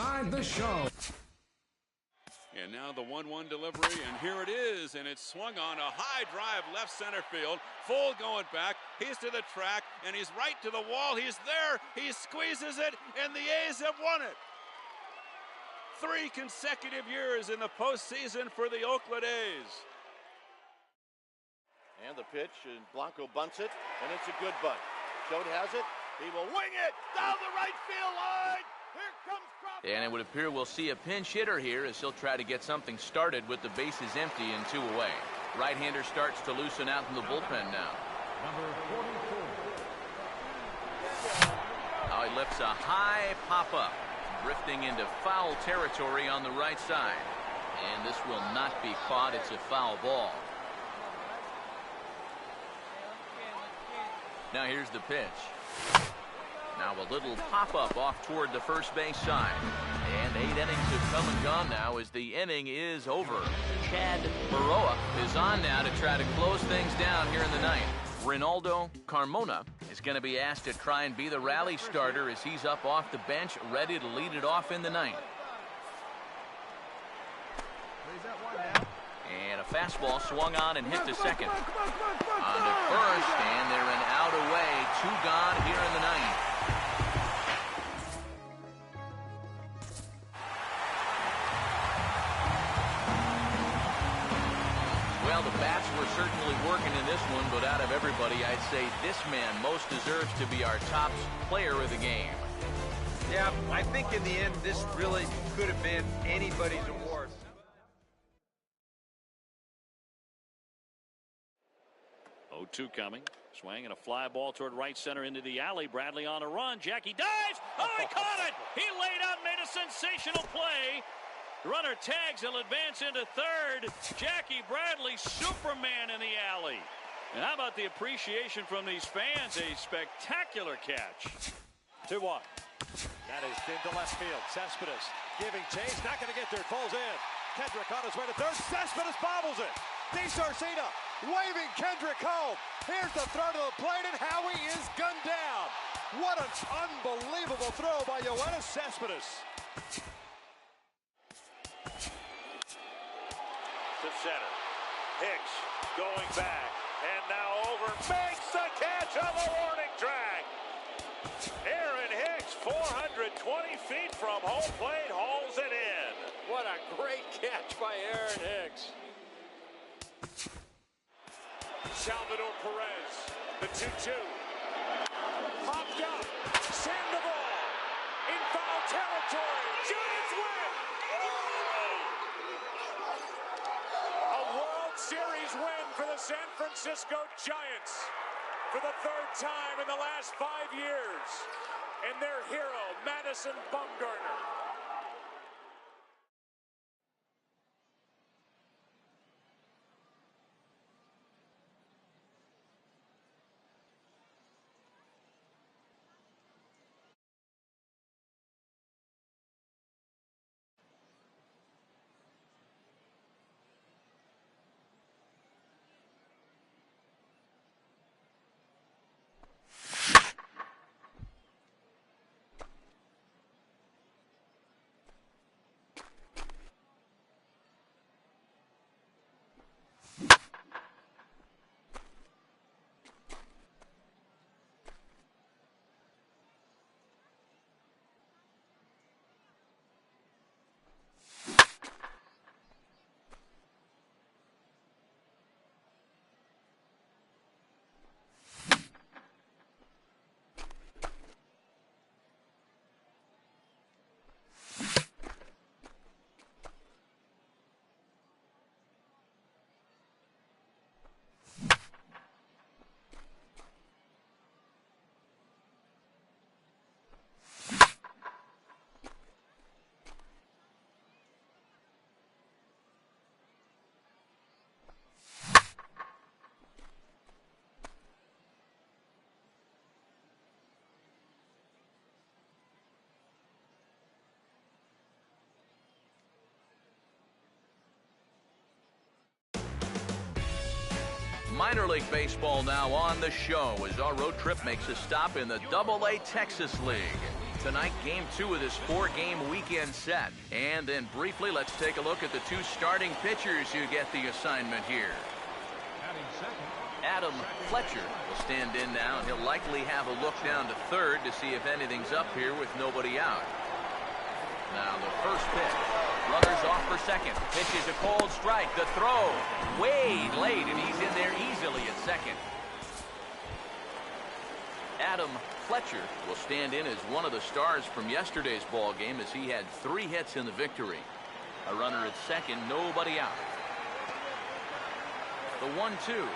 inside the show. And now the 1-1 delivery, and here it is, and it's swung on a high drive left center field. Full going back, he's to the track, and he's right to the wall. He's there, he squeezes it, and the A's have won it. 3 consecutive years in the postseason for the Oakland A's. And the pitch, and Blanco bunts it, and it's a good bunt. Choate has it, he will wing it down the right field line. Here comes Crawford. And it would appear we'll see a pinch hitter here as he'll try to get something started with the bases empty and 2 away. Right-hander starts to loosen out in the bullpen now. Number 44. Now he lifts a high pop-up, drifting into foul territory on the right side. And this will not be caught. It's a foul ball. Now here's the pitch. Now a little pop-up off toward the first base side. And 8 innings have come and gone now as the inning is over. Chad Baroa is on now to try to close things down here in the ninth. Ronaldo Carmona is going to be asked to try and be the rally starter as he's up off the bench, ready to lead it off in the ninth. And a fastball swung on and hit to second. On to first, and they're an out away. 2 gone here in the ninth. Well, the bats were certainly working in this one, but out of everybody, I'd say this man most deserves to be our top player of the game. Yeah, I think in the end, this really could have been anybody's award. Oh, 2 coming. Swing and a fly ball toward right center into the alley. Bradley on a run. Jackie dives. Oh, he caught it. He laid out and made a sensational play. Runner tags. He'll advance into third. Jackie Bradley, Superman in the alley. And how about the appreciation from these fans? A spectacular catch. 2-1. That is into left field. Cespedes giving chase. Not going to get there. Falls in. Kendrick on his way to third. Cespedes bobbles it. DeSarcina waving Kendrick home. Here's the throw to the plate, and Howie is gunned down. What an unbelievable throw by Yoenis Cespedes. To center. Hicks going back. And now over. Makes the catch on the warning track. Aaron Hicks, 420 feet from home plate, hauls it in. What a great catch by Aaron Hicks. Salvador Perez, the 2-2. Popped up. Sandoval in foul territory. Giants win. A World Series win for the San Francisco Giants for the 3rd time in the last 5 years. And their hero, Madison Bumgarner. Minor League Baseball now on the show as our road trip makes a stop in the Double-A Texas League. tonight, game 2 of this 4-game weekend set. And then briefly, let's take a look at the 2 starting pitchers who get the assignment here. Adam Fletcher will stand in now, and he'll likely have a look down to third to see if anything's up here with nobody out. Now the first pitch. Runners off for second. Pitch is a cold strike. The throw way late, and he's in there easily at second. Adam Fletcher will stand in as one of the stars from yesterday's ball game as he had 3 hits in the victory. A runner at second, nobody out. The 1-2.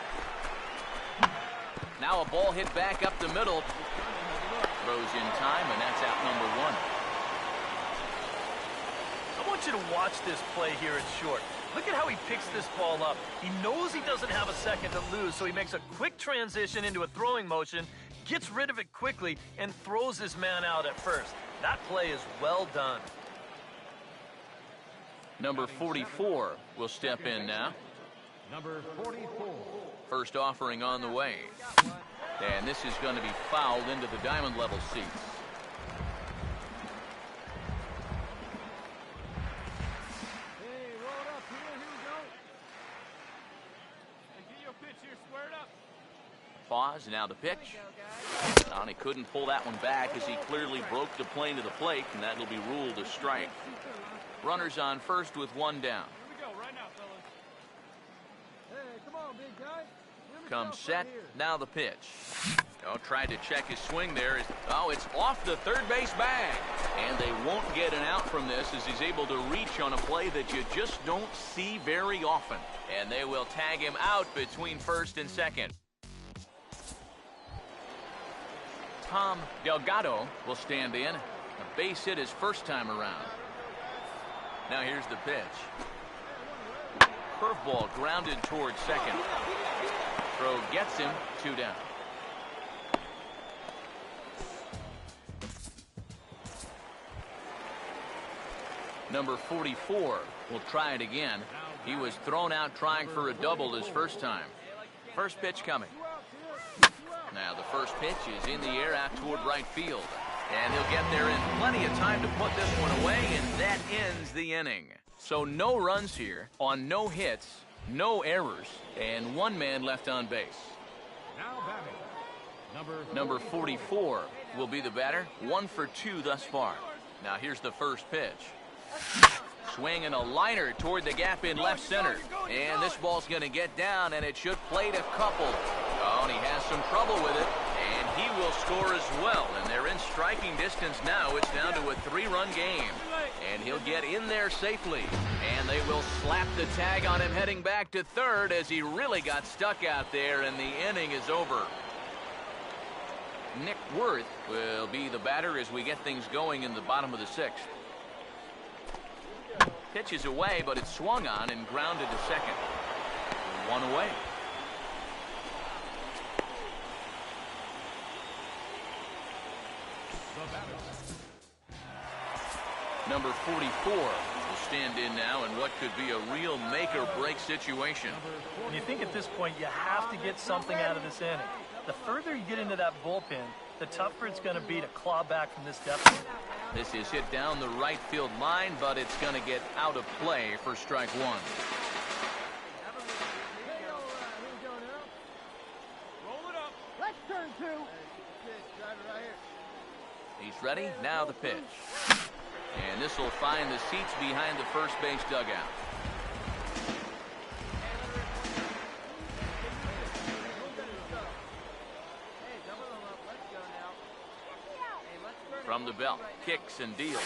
Now a ball hit back up the middle. Throws in time, and that's out number 1. I want you to watch this play here at short. Look at how he picks this ball up. He knows he doesn't have a second to lose, so he makes a quick transition into a throwing motion, gets rid of it quickly, and throws his man out at first. That play is well done. Number 44 will step in now. Number 44. First offering on the way. And this is going to be fouled into the diamond level seats. Hey, roll it up here. Here we go. Hey, get your pitch here squared up. Pause, now the pitch. And he couldn't pull that one back as he clearly broke the plane to the plate, and that'll be ruled a strike. Runners on first with 1 down. Here we go, right now, fellas. Hey, come on, big guy. Comes set, now the pitch. Oh, tried to check his swing there. Oh, it's off the third base bag. And they won't get an out from this as he's able to reach on a play that you just don't see very often. And they will tag him out between first and second. Tom Delgado will stand in. A base hit his first time around. Now here's the pitch. Curveball grounded towards second. Throw gets him, 2 down. Number 44 will try it again. He was thrown out trying for a double his first time. First pitch coming. Now the first pitch is in the air out toward right field. And he'll get there in plenty of time to put this one away, and that ends the inning. So no runs here on no hits, no errors, and 1 man left on base. Now batting. Number 44 will be the batter. 1 for 2 thus far. Now here's the first pitch. Swinging a liner toward the gap in left center. And this ball's going to get down, and it should plate a couple. Oh, and he has some trouble with it. And he will score as well. And they're in striking distance now. It's down to a 3-run game. And he'll get in there safely. And they will slap the tag on him heading back to third as he really got stuck out there, and the inning is over. Nick Worth will be the batter as we get things going in the bottom of the 6th. Pitch is away, but it's swung on and grounded to second. 1 away. Number 44 will stand in now in what could be a real make-or-break situation. And you think at this point you have to get something out of this inning. The further you get into that bullpen, the tougher it's going to be to claw back from this deficit. This is hit down the right field line, but it's going to get out of play for strike 1. Roll it up. Let's turn 2. He's ready. Now the pitch. And this will find the seats behind the first base dugout. From the belt, kicks and deals.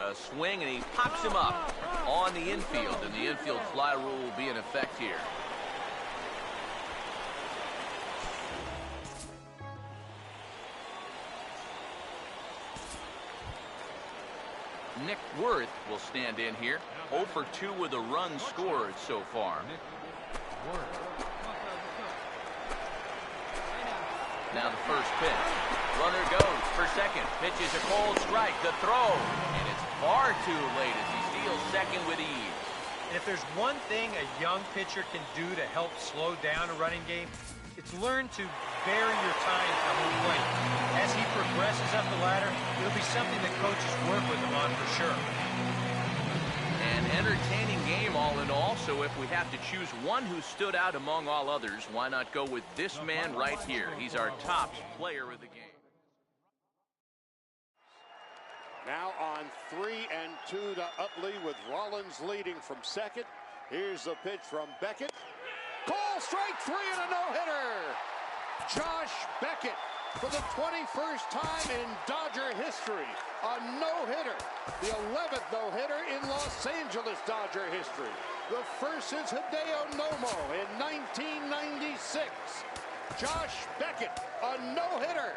A swing, and he pops him up on the infield, and the infield fly rule will be in effect here. Nick Worth will stand in here. 0 for 2 with a run scored so far. Now the first pitch. Runner goes for second. Pitch is a cold strike. The throw. And it's far too late as he steals second with ease. And if there's one thing a young pitcher can do to help slow down a running game, it's It's learn to vary your time at the home plate. As he progresses up the ladder, it'll be something that coaches work with him on for sure. An entertaining game all in all, so if we have to choose one who stood out among all others, why not go with this man right here? He's our top player of the game. Now on 3-2 to Utley with Rollins leading from second. Here's the pitch from Beckett. Call strike 3 and a no-hitter. Josh Beckett for the 21st time in Dodger history. A no-hitter. The 11th no-hitter in Los Angeles Dodger history. The first since Hideo Nomo in 1996. Josh Beckett, a no-hitter.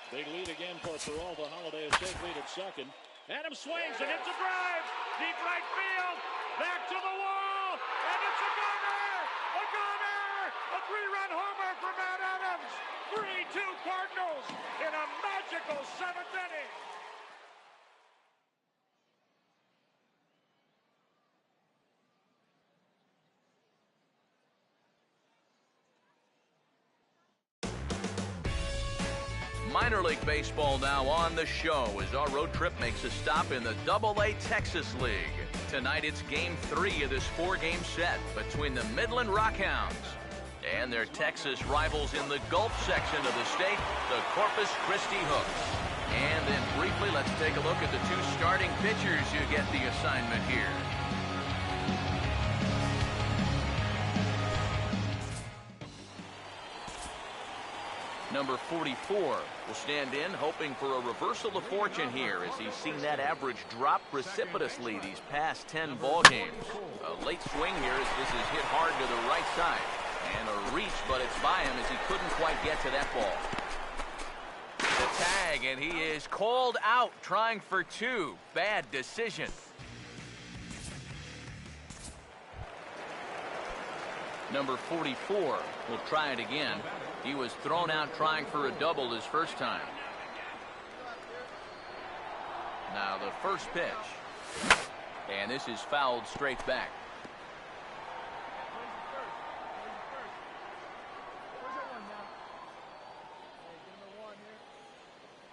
Big lead again for Peralta. Holiday has take lead at second. Adams swings and hits a drive. Deep right field. Back to the wall. And it's a gunner. A gunner. A 3-run homer for Matt Adams. 3-2 Cardinals in a magical 7th inning. Minor League Baseball now on the show as our road trip makes a stop in the AA Texas League. Tonight it's Game 3 of this 4-game set between the Midland Rockhounds and their Texas rivals in the Gulf section of the state, the Corpus Christi Hooks. And then briefly, let's take a look at the two starting pitchers who get the assignment here. Number 44 will stand in, hoping for a reversal of fortune here as he's seen that average drop precipitously these past 10 ball games. A late swing here as this is hit hard to the right side. And a reach, but it's by him as he couldn't quite get to that ball. The tag, and he is called out, trying for 2. Bad decision. Number 44 will try it again. He was thrown out trying for a double his first time. Now the first pitch. And this is fouled straight back.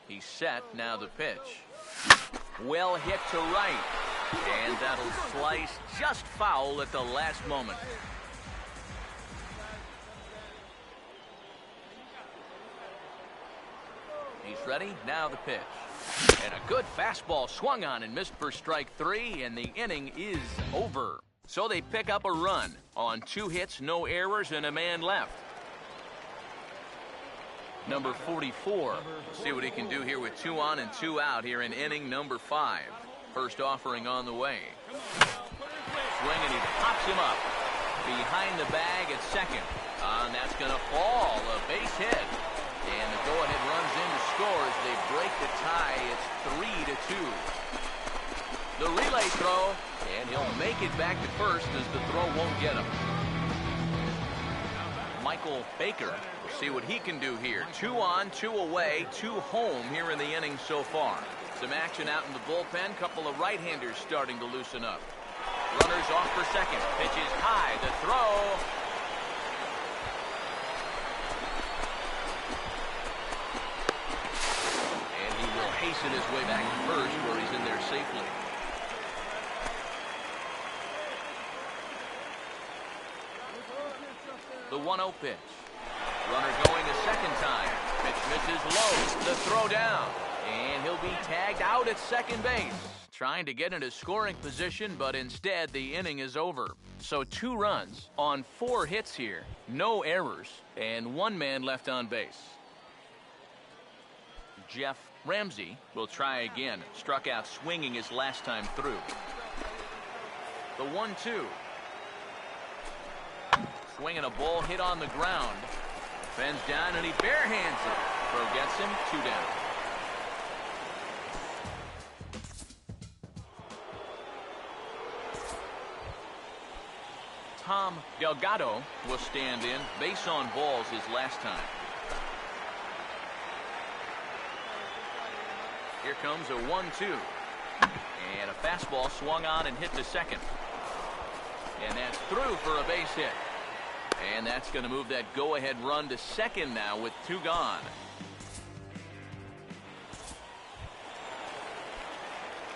He's set. Now the pitch. Well hit to right. And that'll slice just foul at the last moment. He's ready. Now the pitch. And a good fastball swung on and missed for strike 3, and the inning is over. So they pick up a run on 2 hits, no errors, and a man left. Number 44. See what he can do here with 2 on and 2 out here in inning number 5. First offering on the way. Swing, and he pops him up behind the bag at second. And that's going to fall. A base hit. And the go-ahead runs in to score as they break the tie. It's 3-2. The relay throw, and he'll make it back to first as the throw won't get him. Michael Baker will see what he can do here. 2 on, 2 away, 2 home here in the inning so far. Some action out in the bullpen. Couple of right-handers starting to loosen up. Runners off for second. Pitch is high. The throw. Hasten his way back to first, where he's in there safely. The 1-0 pitch. Runner going a second time. Pitch misses low. The throw down. And he'll be tagged out at second base. Trying to get into scoring position, but instead the inning is over. So 2 runs on 4 hits here. No errors. And 1 man left on base. Jeff Ramsey will try again. Struck out swinging his last time through. The 1-2. Swinging a ball hit on the ground. Bends down and he barehands it. Throw gets him. 2 down. Tom Delgado will stand in. Base on balls his last time. Here comes a 1-2. And a fastball swung on and hit to second. And that's through for a base hit. And that's going to move that go-ahead run to second now with 2 gone.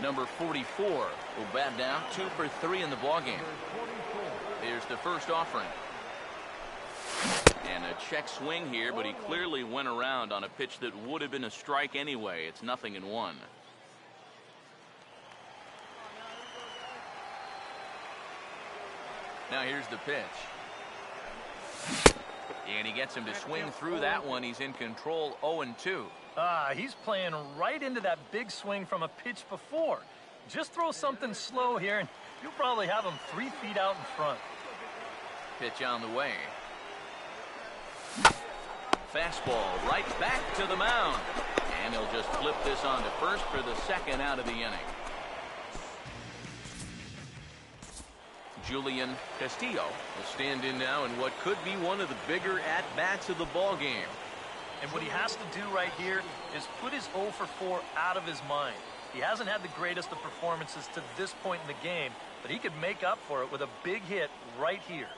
Number 44 will bat now 2 for 3 in the ballgame. Here's the first offering. And a check swing here, but he clearly went around on a pitch that would have been a strike anyway. It's 0-1. Now here's the pitch. And he gets him to swing through that one. He's in control, 0-2. He's playing right into that big swing from a pitch before. Just throw something slow here, and you'll probably have him 3 feet out in front. Pitch on the way. Fastball right back to the mound. And he'll just flip this on to first for the second out of the inning. Julian Castillo will stand in now in what could be one of the bigger at-bats of the ball game. And what he has to do right here is put his 0 for 4 out of his mind. He hasn't had the greatest of performances to this point in the game, but he could make up for it with a big hit right here.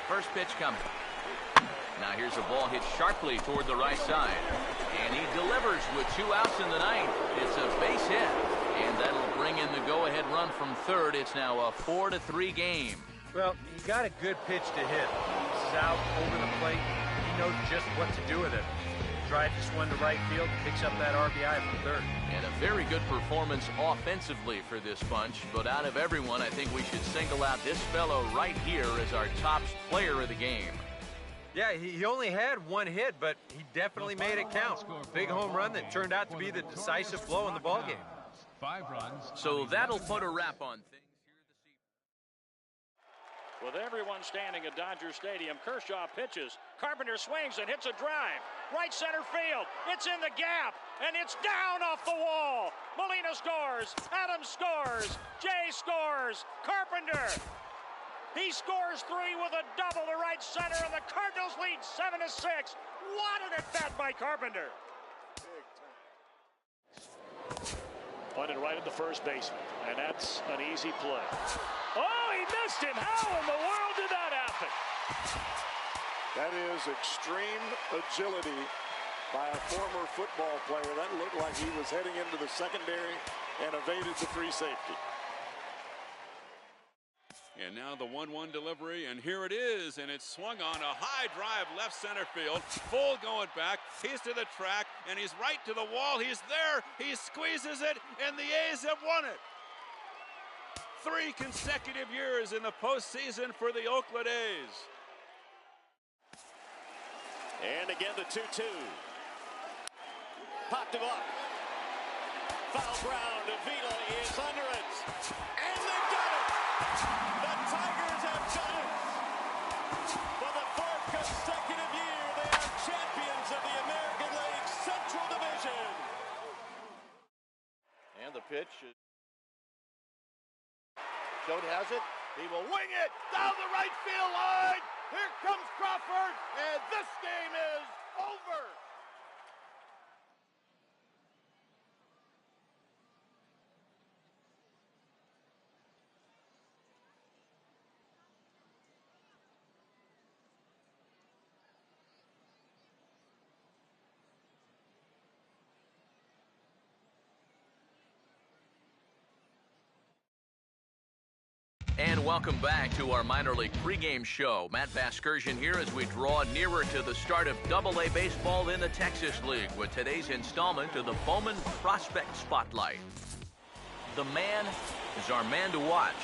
First pitch coming. Now here's a ball hit sharply toward the right side. And he delivers with 2 outs in the ninth. It's a base hit. And that'll bring in the go-ahead run from third. It's now a 4-3 game. Well, he got a good pitch to hit. He's out over the plate. He knows just what to do with it. Drive this one to right field, picks up that RBI from third. And a very good performance offensively for this bunch. But out of everyone, I think we should single out this fellow right here as our top player of the game. Yeah, he only had 1 hit, but he definitely made it count. Big home run that turned out to be the decisive blow in the ballgame. 5 runs. So that'll put a wrap on things. With everyone standing at Dodger Stadium, Kershaw pitches. Carpenter swings and hits a drive. Right center field. It's in the gap, and it's down off the wall. Molina scores. Adams scores. Jay scores. Carpenter. He scores 3 with a double to right center, and the Cardinals lead 7-6. What an at-bat by Carpenter. Punted right at the first baseman, and that's an easy play. Oh, he missed him. How in the world did that happen? That is extreme agility by a former football player. That looked like he was heading into the secondary and evaded the free safety. And now the 1-1 delivery, and here it is, and it's swung on a high drive left center field. Full going back. He's to the track, and he's right to the wall. He's there. He squeezes it, and the A's have won it. 3 consecutive years in the postseason for the Oakland A's. And again the 2-2. Popped him up. Foul ground. Avila is under it. And they've done it. The Tigers have done it. For the 4th consecutive year, they are champions of the American League Central Division. And the pitch. Schott has it. He will wing it down the right field line. Here comes Crawford, and this game is over. And welcome back to our minor league pregame show. Matt Vasgersian here as we draw nearer to the start of Double-A baseball in the Texas League with today's installment of the Bowman Prospect Spotlight. The man is our man to watch.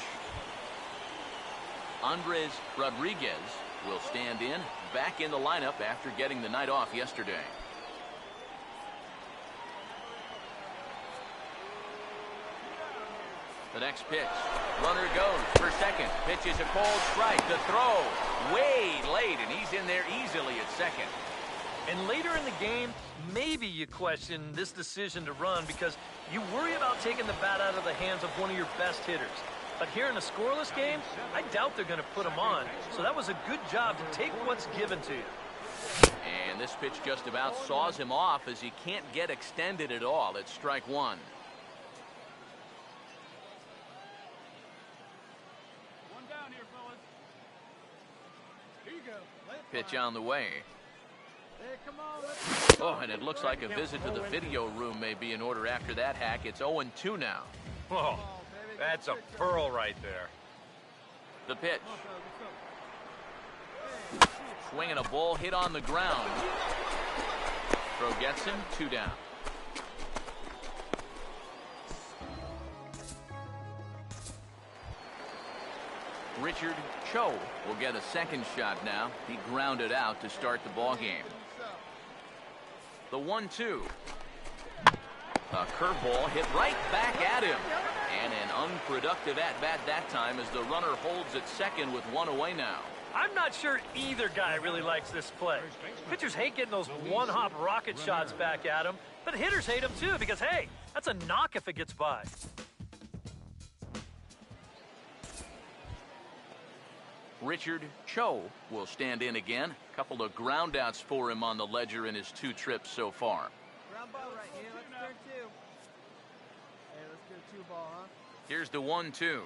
Andres Rodriguez will stand in, back in the lineup after getting the night off yesterday. The next pitch. Runner goes for second. Pitch is a cold strike. The throw way late, and he's in there easily at second. And later in the game, maybe you question this decision to run because you worry about taking the bat out of the hands of one of your best hitters. But here in a scoreless game, I doubt they're going to put him on. So that was a good job to take what's given to you. And And this pitch just about saws him off as he can't get extended at all. It's strike one. One down here, fellas. Here you go. Pitch on the way. Hey, come on. Let's Oh, and it looks like a visit to the video room may be in order after that hack. It's 0-2 now. Whoa, that's a pearl right there. The pitch. go. Hey, Swinging a ball hit on the ground. Throw gets him, 2 down. Richard Cho will get a second shot now. He grounded out to start the ball game. The 1-2. A curveball hit right back at him. And an unproductive at-bat that time as the runner holds at second with 1 away now. I'm not sure either guy really likes this play. Pitchers hate getting those one-hop rocket shots back at them, but hitters hate them too because, hey, that's a knock if it gets by. Richard Cho will stand in again. A couple of groundouts for him on the ledger in his 2 trips so far. Ground ball right here. Let's turn 2. Hey, let's do a 2-ball, huh? Here's the 1-2.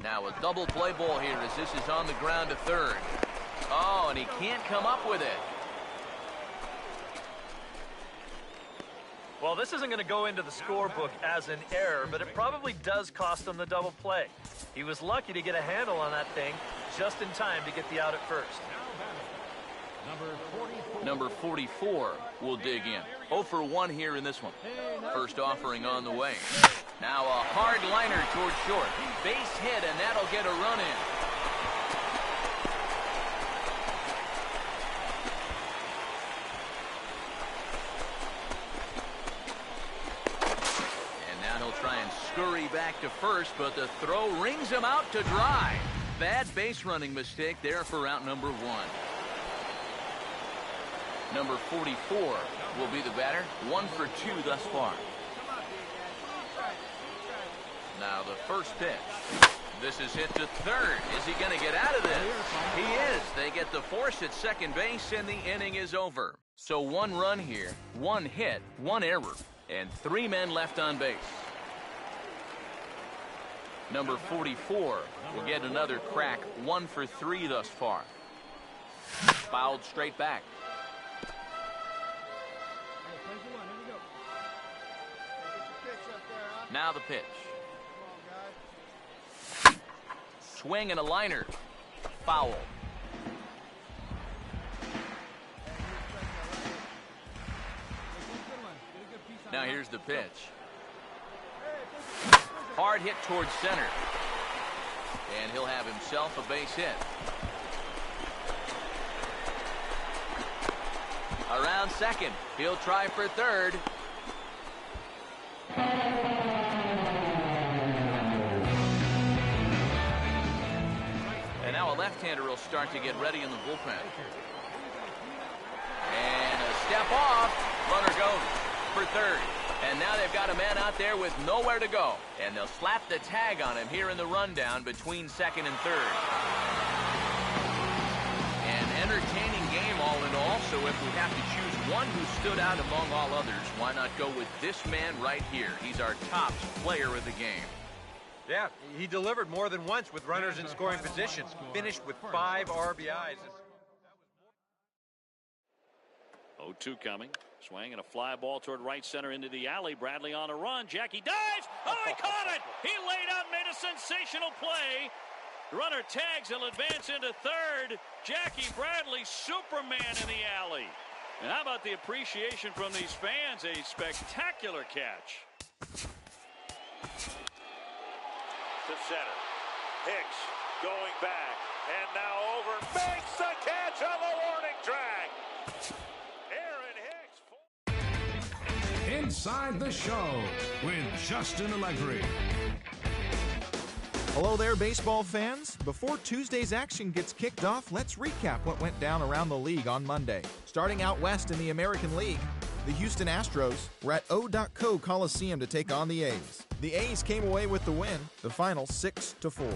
Now a double play ball here as this is on the ground to third. Oh, and he can't come up with it. Well, this isn't going to go into the scorebook as an error, but it probably does cost him the double play. He was lucky to get a handle on that thing just in time to get the out at first. Number 44 will dig in. 0 for 1 here in this one. First offering on the way. Now a hard liner toward short. Base hit, and that'll get a run in. And now he'll try and scurry back to first, but the throw rings him out to dry. Bad base running mistake there for out number 1. Number 44 will be the batter. 1 for 2 thus far. Now the first pitch. This is hit to third. Is he going to get out of this? He is. They get the force at second base, and the inning is over. So 1 run here, 1 hit, 1 error, and 3 men left on base. Number 44 will get another crack. 1 for 3 thus far. Fouled straight back. Hey, play for 1. Here we go. Get your pitch up there, huh? Now the pitch. Come on, guys. Swing and a liner. Foul. Now here's the pitch. Hard hit towards center. And he'll have himself a base hit. Around second. He'll try for third. And now a left-hander will start to get ready in the bullpen. And a step off. Runner goes for third. And now they've got a man out there with nowhere to go. And they'll slap the tag on him here in the rundown between second and third. An entertaining game all in all, so if we have to choose one who stood out among all others, why not go with this man right here? He's our top player of the game. Yeah, he delivered more than once with runners in scoring position. Finished with 5 RBIs. 0-2 coming. Swing and a fly ball toward right center into the alley. Bradley on a run. Jackie dives. Oh, he caught it. He laid out, made a sensational play. Runner tags. He'll advance into third. Jackie Bradley, Superman in the alley. And how about the appreciation from these fans? A spectacular catch. To center. Hicks going back. And now over. Makes the catch on the warning track. Aaron Hicks. Inside the Show with Justin Allegri. Hello there, baseball fans. Before Tuesday's action gets kicked off, let's recap what went down around the league on Monday. Starting out west in the American League, the Houston Astros were at O.Co Coliseum to take on the A's. The A's came away with the win, the final 6-4.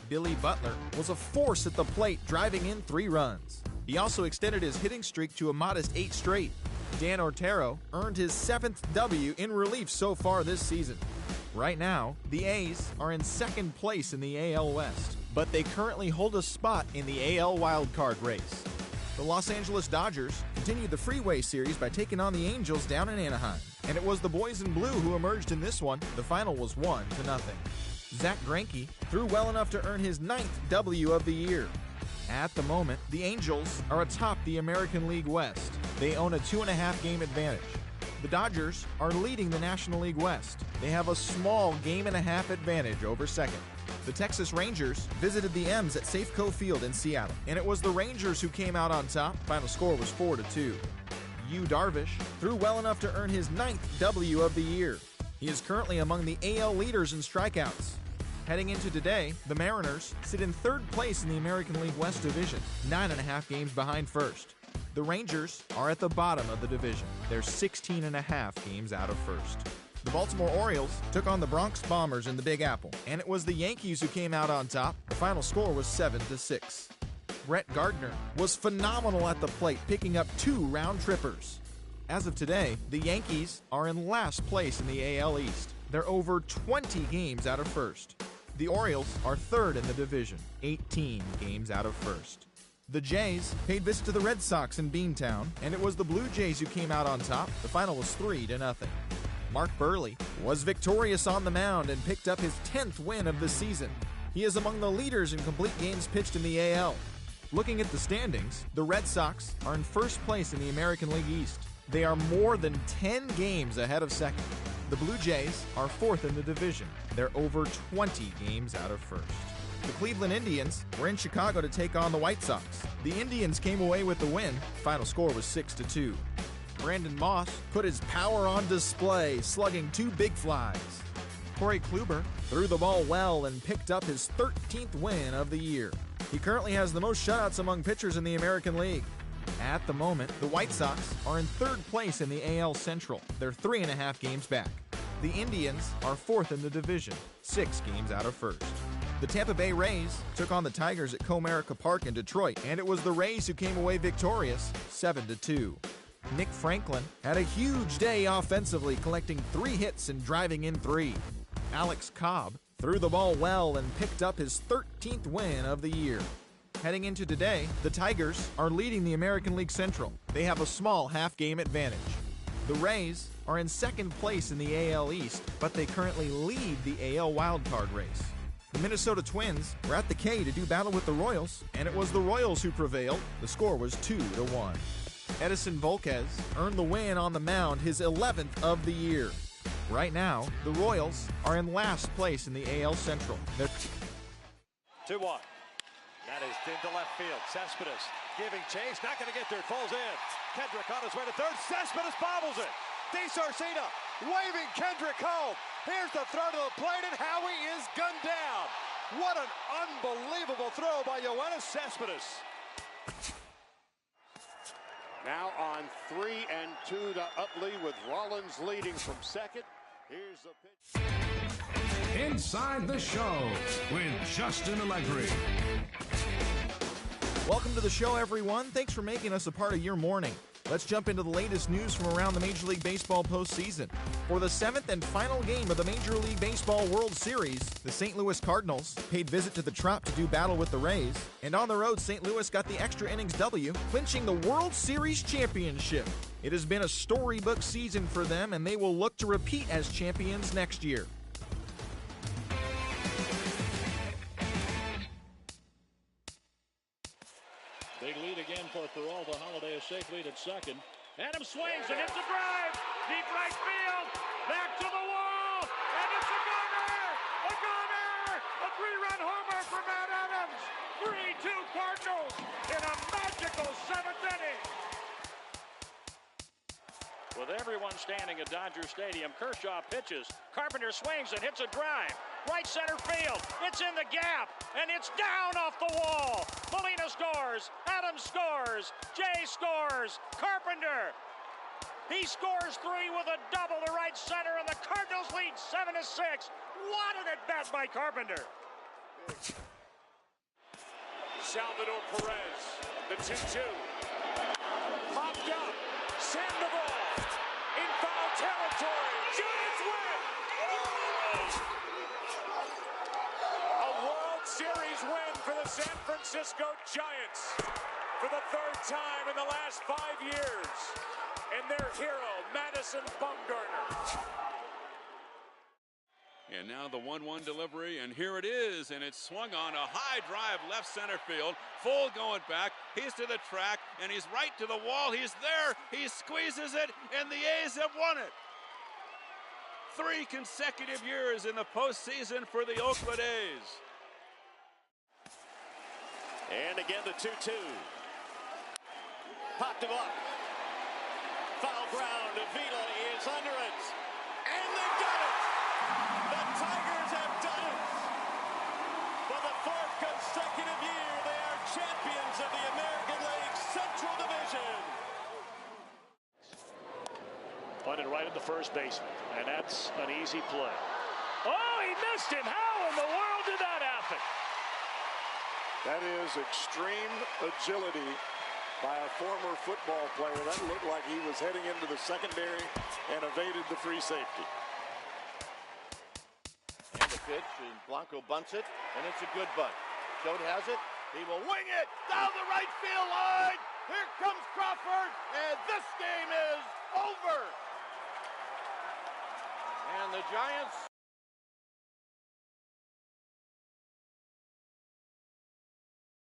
Billy Butler was a force at the plate, driving in 3 runs. He also extended his hitting streak to a modest 8 straight. Dan Otero earned his 7th W in relief so far this season. Right now, the A's are in second place in the AL West, but they currently hold a spot in the AL wildcard race. The Los Angeles Dodgers continued the Freeway Series by taking on the Angels down in Anaheim, and it was the boys in blue who emerged in this one. The final was 1-0. Zach Greinke threw well enough to earn his 9th W of the year. At the moment, the Angels are atop the American League West. They own a 2.5 game advantage. The Dodgers are leading the National League West. They have a small 1.5 game advantage over second. The Texas Rangers visited the M's at Safeco Field in Seattle, and it was the Rangers who came out on top. Final score was 4-2. Yu Darvish threw well enough to earn his 9th W of the year. He is currently among the AL leaders in strikeouts. Heading into today, the Mariners sit in 3rd place in the American League West Division, 9.5 games behind first. The Rangers are at the bottom of the division. They're 16.5 games out of first. The Baltimore Orioles took on the Bronx Bombers in the Big Apple, and it was the Yankees who came out on top. The final score was 7-6. Brett Gardner was phenomenal at the plate, picking up 2 round trippers. As of today, the Yankees are in last place in the AL East. They're over 20 games out of first. The Orioles are 3rd in the division, 18 games out of first. The Jays paid visit to the Red Sox in Beantown, and it was the Blue Jays who came out on top. The final was 3-0. Mark Buehrle was victorious on the mound and picked up his 10th win of the season. He is among the leaders in complete games pitched in the AL. Looking at the standings, the Red Sox are in 1st place in the American League East. They are more than 10 games ahead of second. The Blue Jays are 4th in the division. They're over 20 games out of first. The Cleveland Indians were in Chicago to take on the White Sox. The Indians came away with the win. Final score was 6-2. Brandon Moss put his power on display, slugging 2 big flies. Corey Kluber threw the ball well and picked up his 13th win of the year. He currently has the most shutouts among pitchers in the American League. At the moment, the White Sox are in 3rd place in the AL Central. They're 3.5 games back. The Indians are 4th in the division, 6 games out of first. The Tampa Bay Rays took on the Tigers at Comerica Park in Detroit, and it was the Rays who came away victorious, 7-2. Nick Franklin had a huge day offensively, collecting 3 hits and driving in 3. Alex Cobb threw the ball well and picked up his 13th win of the year. Heading into today, the Tigers are leading the American League Central. They have a small half-game advantage. The Rays are in 2nd place in the AL East, but they currently lead the AL wildcard race. The Minnesota Twins were at the K to do battle with the Royals, and it was the Royals who prevailed. The score was 2-1. Edison Volquez earned the win on the mound, his 11th of the year. Right now, the Royals are in last place in the AL Central. They're 2-1. That is into left field. Cespedes giving chase, not going to get there. It falls in. Kendrick on his way to third. Cespedes bobbles it. DeSarcina waving Kendrick home. Here's the throw to the plate, and Howie is gunned down. What an unbelievable throw by Yoenis Cespedes. Now on 3-2 to Utley with Rollins leading from second. Here's the pitch. Inside the Show with Justin Allegri. Welcome to the show, everyone. Thanks for making us a part of your morning. Let's jump into the latest news from around the Major League Baseball postseason. For the 7th and final game of the Major League Baseball World Series, the St. Louis Cardinals paid visit to the Trop to do battle with the Rays. And on the road, St. Louis got the extra innings W, clinching the World Series championship. It has been a storybook season for them, and they will look to repeat as champions next year. Big lead again for Peralta. Holiday a safe lead at second. Adams swings and hits a drive. Deep right field. Back to the wall. And it's a gunner. A gunner. A 3-run homer for Matt Adams. 3-2 Cardinals in a magical 7th inning. With everyone standing at Dodger Stadium, Kershaw pitches. Carpenter swings and hits a drive. Right center field. It's in the gap, and it's down off the wall. Molina scores. Adams scores. Jay scores. Carpenter. He scores 3 with a double to right center, and the Cardinals lead 7-6. What an at-bat by Carpenter. Salvador Perez, the 2-2. Popped up. Sandoval in foul territory. Giants win! A World Series win for the San Francisco Giants for the third time in the last 5 years. And their hero, Madison Bumgarner. And now the 1-1 delivery, and here it is, and it's swung on a high drive left center field. Full going back. He's to the track, and he's right to the wall. He's there. He squeezes it, and the A's have won it. 3 consecutive years in the postseason for the Oakland A's. And again the 2-2. Popped him up. Foul ground. Avila is under it. And they got it! The Tigers have done it! For the 4th consecutive year, they are champions of the American League Central Division. Punted right at the first baseman, and that's an easy play. Oh, he missed him! How in the world did that happen? That is extreme agility by a former football player. That looked like he was heading into the secondary and evaded the free safety. And the pitch, and Blanco bunts it, and it's a good bunt. Schott has it. He will wing it down the right field line. Here comes Crawford, and this game is over. And the Giants